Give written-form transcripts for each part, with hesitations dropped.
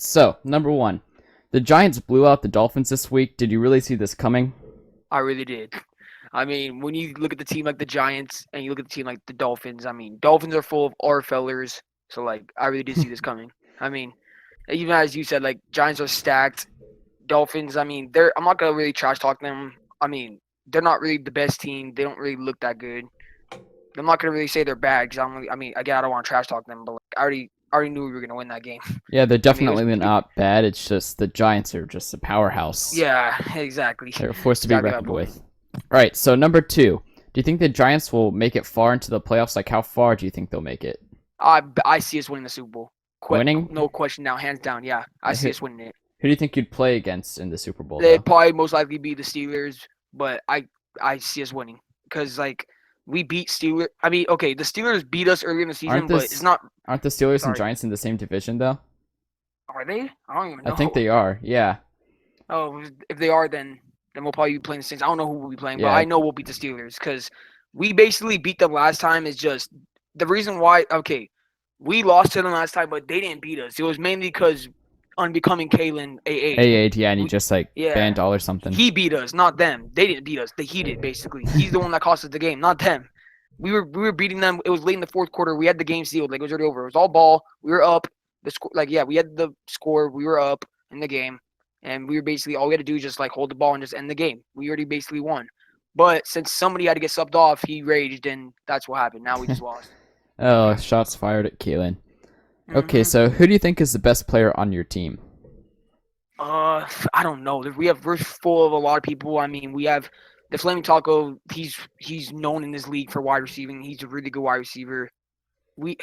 So, number one, the Giants blew out the Dolphins this week. Did you really see this coming? I really did. I mean, when you look at the team like the Giants and you look at the team like the Dolphins, I mean, Dolphins are full of R fellers. So, like, I really did see this coming. I mean, even as you said, like, Giants are stacked. Dolphins, I mean, I'm not going to really trash talk them. I mean, they're not really the best team. They don't really look that good. I'm not going to really say they're bad because I mean, again, I don't want to trash talk them, but like, I already knew we were going to win that game. Yeah, they're I mean, definitely not bad. It's just the Giants are just a powerhouse. yeah, exactly. They're a force to be Exactly my reckoned point. with. All right, so number two, do you think the Giants will make it far into the playoffs? Like, how far do you think they'll make it? I see us winning the Super Bowl. Winning? No question now, hands down. Yeah, I Who see us winning it. do you think you'd play against in the Super Bowl, They'd though? probably most likely be the Steelers, but I see us winning because like we beat Steelers. I mean, okay, the Steelers beat us earlier in the Aren't season, but it's this not. aren't the Steelers and Sorry, Giants in the same division, though? are they? I don't even I think know. they are. Yeah, Oh, if they are, then we'll probably be playing the Saints. I don't know who we'll be playing, but yeah. I know we'll beat the Steelers because we basically beat them last time. Is just the reason why. Okay, we lost to them last time, but they didn't beat us. It was mainly because unbecoming Kalen AA. A8, yeah, and he We, just like yeah, banned all or something. he beat us, not them. They didn't beat us. He did basically. He's the one that cost us the game, not them. We were beating them. It was late in the fourth quarter. We had the game sealed. Like it was already over. It was all ball. We were up. The score, like yeah, we had the score. We were up in the game, and we were basically all we had to do is just like hold the ball and just end the game. We already basically won. But since somebody had to get subbed off, he raged, and that's what happened. Now we just lost. Oh, shots fired at Keelan. Okay, hmm so who do you think is the best player on your team? I don't know. We're full of a lot of people. I mean, we have the Flaming Taco. He's known in this league for wide receiving. He's a really good wide receiver. He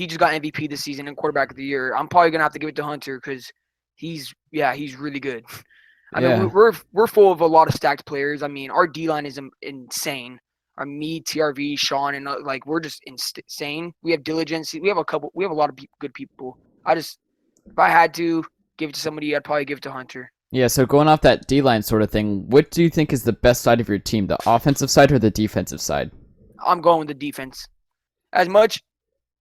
just got MVP this season and quarterback of the year. I'm probably gonna have to give it to Hunter because he's really good. I mean, Yeah, we're full of a lot of stacked players. I mean, our D line is insane. Me, TRV, Sean, and like we're just insane. We have diligence. We have a couple. We have a lot of good people. If I had to give it to somebody, I'd probably give it to Hunter. yeah. So going off that D line sort of thing, what do you think is the best side of your team, the offensive side or the defensive side? I'm going with the defense. As much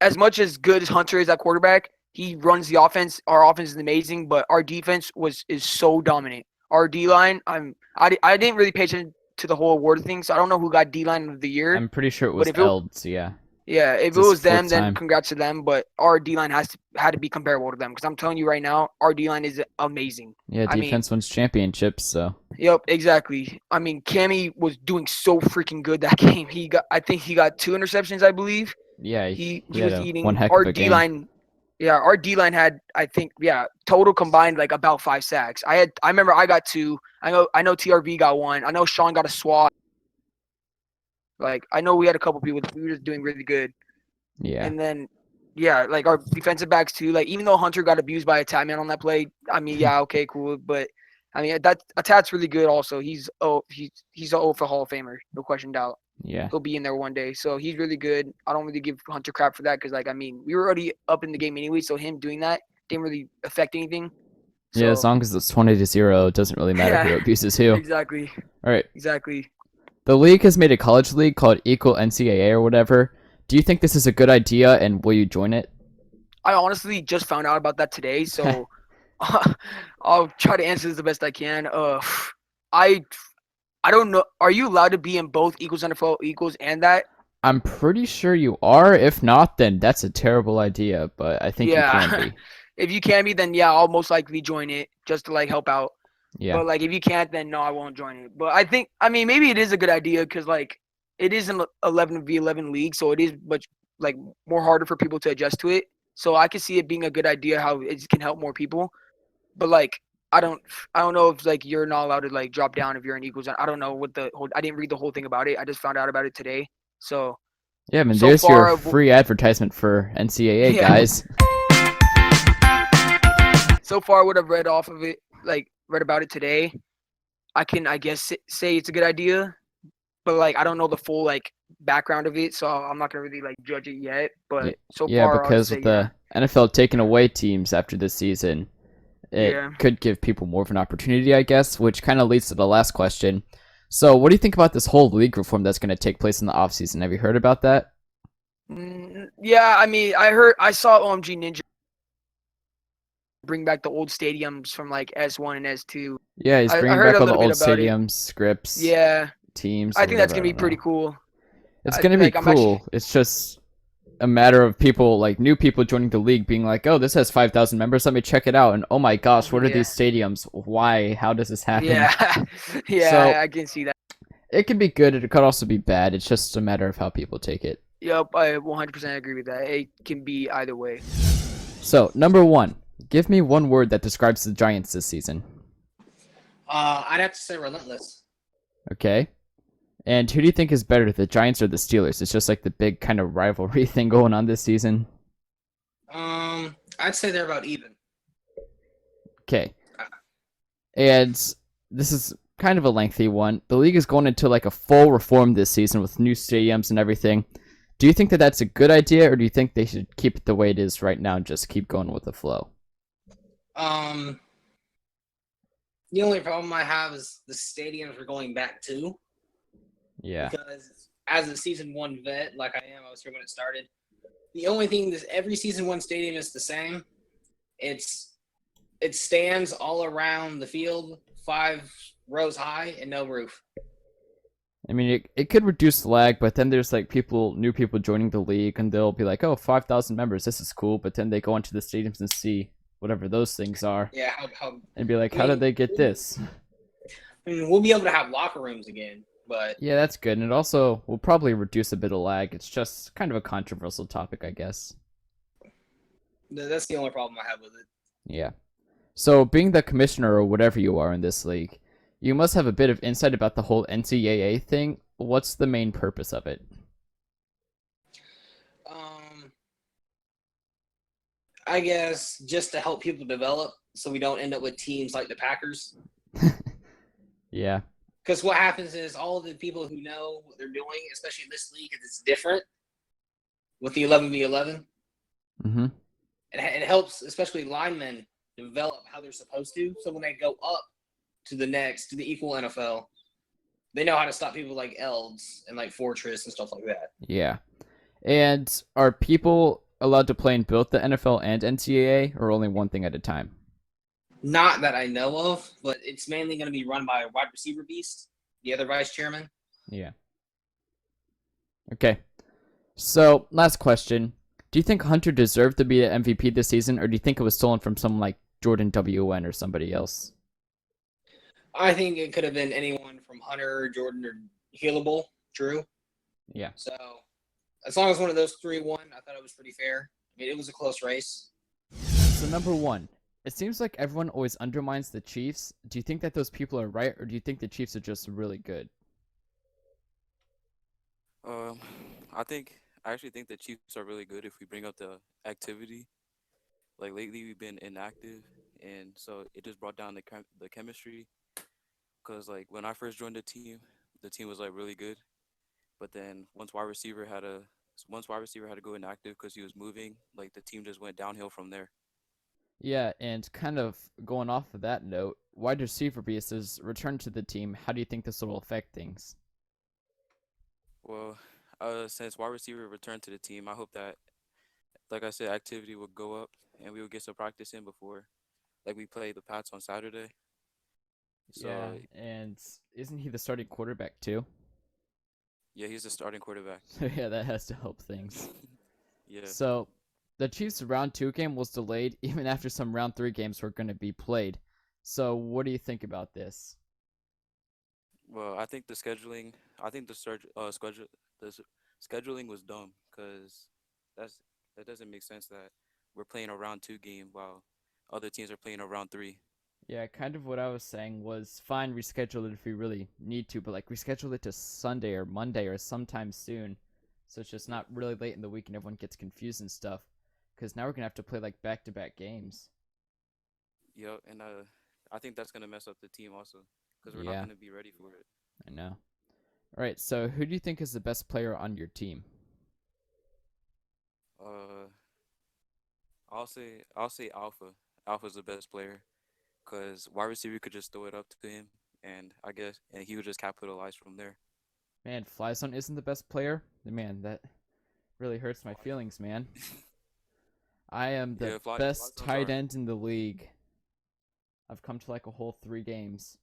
as good as Hunter is at quarterback, he runs the offense. Our offense is amazing, but our defense is so dominant. Our D line, I didn't really pay attention to the whole award thing, so I don't know who got D line of the year. I'm pretty sure it But was if it Eld. So yeah, yeah, if it's it his was fourth them, then time. congrats to them. But our D line had to be comparable to them because I'm telling you right now, our D line is amazing. Yeah, I mean, defense wins championships. So yep, exactly. I mean, Cammy was doing so freaking good that game. I think he got two interceptions, I believe. yeah, He he had was a one eating heck our of a D game. line. Yeah, our D line had I think total combined like about 5 sacks. I remember I got two. I know TRV got one. I know Sean got a swat. Like I know we had a couple people. We were just doing really good. Yeah, And then yeah, like our defensive backs too. Like even though Hunter got abused by a tag man on that play, I mean yeah okay cool, but I mean that Atat's really good also. He's a for Hall of Famer, no question doubt. yeah, He'll be in there one day. So he's really good. I don't really give Hunter crap for that because, like, I mean, we were already up in the game anyway, so him doing that didn't really affect anything. yeah. As So long as it's 20-0, it doesn't really matter who yeah, abuses who. All exactly, right. exactly. The league has made a college league called Equal NCAA or whatever. Do you think this is a good idea, and will you join it? I honestly just found out about that today, so I'll try to answer this the best I can. I I don't know. Are you allowed to be in both equals NFL equals and that? I'm pretty sure you are. If not, then that's a terrible idea, but I think you can Yeah. be. If you can be, then yeah, I'll most likely join it just to like help out. Yeah. But like, if you can't, then no, I won't join it. But I mean, maybe it is a good idea because like, it is an 11v11 league, so it is much like more harder for people to adjust to it. So I can see it being a good idea how it can help more people. But like, I don't, I don't know if like you're not allowed to like drop down if you're in equals. I don't know what the whole. I didn't read the whole thing about it. I just found out about it today. So Yeah, I mean, so there's your far, free advertisement for NCAA, yeah. guys. So far, what I've read off of it, like read about it today, I can I guess say it's a good idea. But like I don't know the full like background of it, so I'm not gonna really like judge it yet. Yeah, But so yeah, far, I'll just because say with yeah, the NFL taking away teams after this season, it yeah. could give people more of an opportunity, I guess, which kind of leads to the last question. So, what do you think about this whole league reform that's going to take place in the offseason? Have you heard about that? Yeah, I mean, I saw OMG Ninja bring back the old stadiums from like S1 and S2. Yeah, he's I bringing heard back a all the little bit old about it. stadiums, scripts, Yeah, teams, I or think that's whatever. I gonna be don't pretty know. cool. It's gonna be Like I'm actually, cool. It's just a matter of people, like new people joining the league, being like, "Oh, this has 5,000 members. Let me check it out." And oh my gosh, what are yeah, these stadiums? Why? How does this happen? yeah, yeah. So I can see that. it can be good. It could also be bad. It's just a matter of how people take it. Yep, I 100% agree with that. It can be either way. So number one, give me one word that describes the Giants this season. I'd have to say relentless. Okay. And who do you think is better, the Giants or the Steelers? It's just like the big kind of rivalry thing going on this season. I'd say they're about even. Okay. And this is kind of a lengthy one. The league is going into like a full reform this season with new stadiums and everything. Do you think that that's a good idea, or do you think they should keep it the way it is right now and just keep going with the flow? The only problem I have is the stadiums are going back too. Yeah. Because as a season one vet, like I am, I was here when it started. The only thing that every season one stadium is the same. It stands all around the field, 5 rows high, and no roof. I mean, it could reduce lag, but then there's like new people joining the league, and they'll be like, "Oh, 5,000 members, this is cool." But then they go into the stadiums and see whatever those things are, Yeah, and be like, "How did they get this?" I mean, we'll be able to have locker rooms again, but Yeah, that's good, and it also will probably reduce a bit of lag. It's just kind of a controversial topic, I guess. that's the only problem I have with it. Yeah. So, being the commissioner or whatever you are in this league, you must have a bit of insight about the whole NCAA thing. What's the main purpose of it? I guess just to help people develop so we don't end up with teams like the Packers. Yeah. Because what happens is all of the people who know what they're doing, especially in this league, because it's different with the 11v11, Mm-hmm. it helps especially linemen develop how they're supposed to. So when they go up to the equal NFL, they know how to stop people like Elds and like Fortress and stuff like that. Yeah. And are people allowed to play in both the NFL and NCAA, or only one thing at a time? Not that I know of, but it's mainly going to be run by a wide receiver beast, the other vice chairman. Yeah. Okay. So, last question. Do you think Hunter deserved to be the MVP this season, or do you think it was stolen from someone like Jordan WN or somebody else? I think it could have been anyone from Hunter, Jordan, or Healable, Drew. Yeah. So as long as one of those 3 won, I thought it was pretty fair. I mean, it was a close race. So, number one, it seems like everyone always undermines the Chiefs. Do you think that those people are right, or do you think the Chiefs are just really good? I actually think the Chiefs are really good if we bring up the activity. Like lately, we've been inactive, and so it just brought down the chemistry. Cause like when I first joined the team was like really good, but then once wide receiver had to go inactive because he was moving, like the team just went downhill from there. Yeah, and kind of going off of that note, wide receiver beast has returned to the team. How do you think this will affect things? Well, since wide receiver returned to the team, I hope that, like I said, activity will go up and we will get some practice in before, like we play the Pats on Saturday. So Yeah, and isn't he the starting quarterback too? yeah, he's the starting quarterback. So yeah, that has to help things. Yeah. So the Chiefs' round 2 game was delayed even after some round 3 games were going to be played. So what do you think about this? Well, I think the scheduling, I think the scheduling was dumb because that's that doesn't make sense that we're playing a round 2 game while other teams are playing a round 3. Yeah, kind of what I was saying was fine, reschedule it if we really need to, but like reschedule it to Sunday or Monday or sometime soon. So it's just not really late in the week and everyone gets confused and stuff. Because now we're going to have to play like back-to-back games. Yep, and I think that's gonna mess up the team also because we're not Yeah, gonna be ready for it. I know. All right, so who do you think is the best player on your team? Uh, I'll say Alpha. Alpha's the best player because wide receiver could just throw it up to him, and I guess and he would just capitalize from there. Man, Flyzone isn't the best player? Man, that really hurts my feelings, man. I am the Yeah, fly best zones tight are- end in the league. I've come to like a whole 3 games.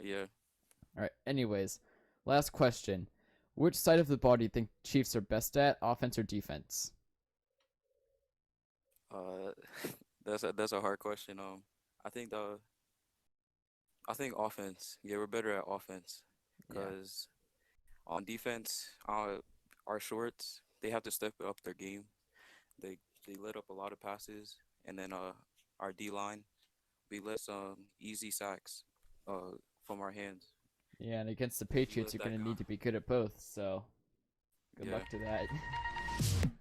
Yeah. All right. Anyways, last question: which side of the ball do you think Chiefs are best at, offense or defense? Uh, that's a hard question. I think the I think offense. Yeah, we're better at offense Yeah. because on defense, our shorts they have to step up their game. They let up a lot of passes, and then our D line we let some easy sacks from our hands. Yeah, and against the If we Patriots, let you're that gonna go. need to be good at both. So, good Yeah. luck to that.